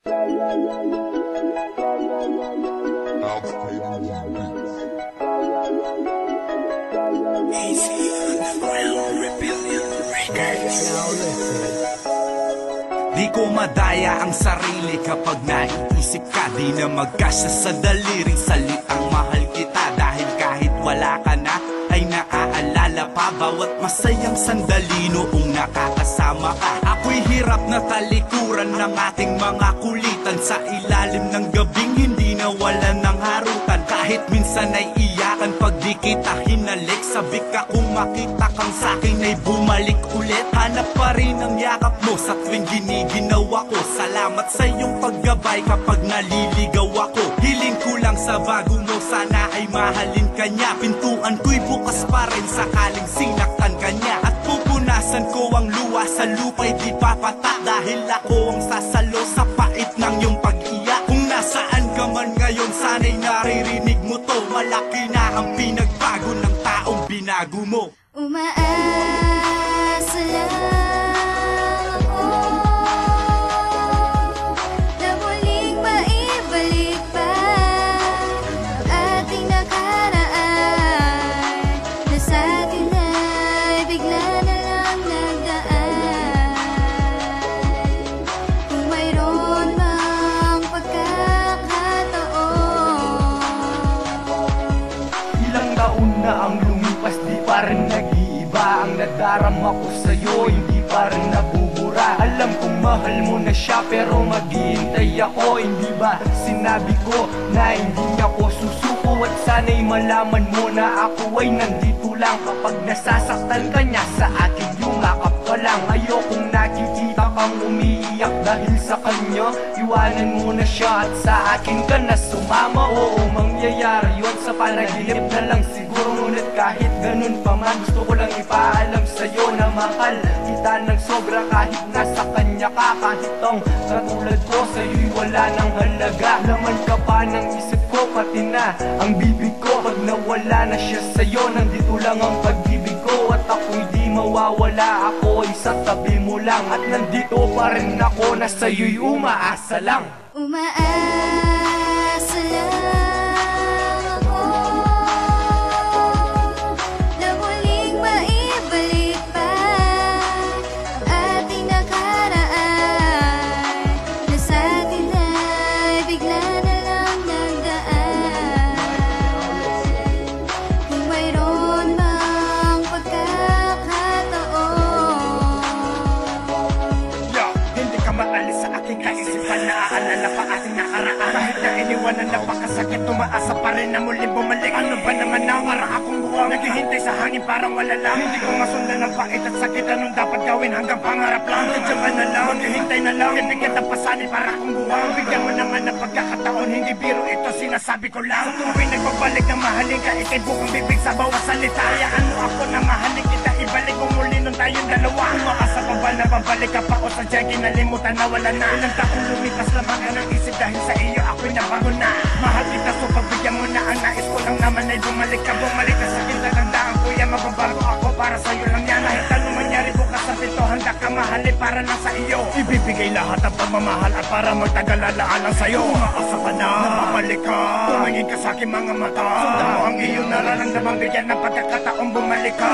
Di ko madaya ang sarili kapag naiisip ka. Di na magkasya sa daliring salitang mahal kita. Dahil kahit wala ka na ay naaalala pa bawat masayang sandali noong nakakasama ka. Ako'y hirap na talikuran ng ating mga kulitan. Sa ilalim ng gabing hindi nawalan ng harutan. Kahit minsan ay iyakan pag di kita hinalik. Sabi ka kung makita kang sa'kin ay bumalik ulit. Hanap pa rin ang yakap mo sa tuwing giniginawa ko. Salamat sa iyong paggabay kapag naliligaw ako. Hiling ko lang sa bago mo, sana ay mahalin ka niya. Pintuan ko'y bukas pa rin sakaling sinaktan ka niya. At pupunasan ko ang luwa sa lupa'y di papatak. Dahil ako ang sasalo sa pait ng iyong pag-iyak. Kung nasaan ka man ngayon, sana'y naririnig mo to. Malaki na ang pinagbago ng taong binago mo. Umaasa lang ako na muling maibalik pa ang ating nakaraan, na sa'kin ay bigla na lang nagdaan. Kung mayroon mang pagkakataon. Ilang taon na ang lumipas, di pa rin nag-iiba. Ang nadarama ko sa'yo, hindi pa rin nabubura. Alam kong mahal mo na siya, pero maghihintay ako. Hindi ba sinabi ko na hindi ako susuko? At sana'y malaman mo na ako ay nandito lang kapag nasasaktan ka niya sa akin, yumakap ka lang. Ayokong nakikita kang umiiyak dahil sa kanya. Iwanan mo na siya at sa akin ka na sumama. Oo, mangyayari yun sa panaginip na lang siguro. Ngunit kahit ganun pa man, gusto ko lang ipaalam sa'yo na mahal kita ng sobra. Kahit nasa kanya ka, kahit ang katulad ko sa'yo'y wala nang halaga. Laman ka pa ng isip ko, pati na ang bibig ko. Pag nawala na siya sa'yo, nandito lang ang pag-ibig ko. At ako'y di mawawala, ako ay sa tabi mo lang. At nandito pa rin ako na sa'yo'y umaasa lang. Umaasa lang ako na muling maibalik pa ang ating nakaraan, na sa'kin ay bigla na lang nagdaan. Kung mayroon mang pagkakataon. Hindi ka maalis sa aking kaisipan. Naaalala pa ating nakaraan. Kahit na iniwanan na pakasakit, tumaasa pa rin na muling bumalik. Ano ba naman ang para akong buwang naghihintay sa hangin parang wala lang. Hindi ko masundan ang pait at sakit. Anong dapat gawin hanggang pangarap lang? Nandiyan ka na lang, maghihintay na lang. Ibigyan ng pasanin para akong buwang. Bigyan mo naman ng pagkakataon, hindi biro ito, sinasabi ko lang. Sa tuwing nagbabalik na mahalin ka, ikay bukang bibig sa bawat salita. Hayaan mo ako na mahalin kita, ibalik ko muli nung tayong dalawa. Umaasa pa ba na babalik ka pa o sadyang kinalimutan na wala na? Ilang taong lumipas lamang ka ng isip dahil sa iyo ako'y nabago na. Mahal kita, so pagbigyan mo na ang nais ko lang naman ay bumalik ka. Bumalik ka sa akin, tatandaan ko yan, mababago ako para sa'yo lang yan. Kahit anong mangyari bukas sa pinto, handa ka mahalin para lang sa iyo. Ibibigay lahat ang pagmamahal at para magtagal alaalang sa'yo. Umaasa ka na, babalik ka, tumingin ka sa aking mga mata. Sundan mo ang iyong nararamdaman, bigyan ng pagkakataong bumalik ka.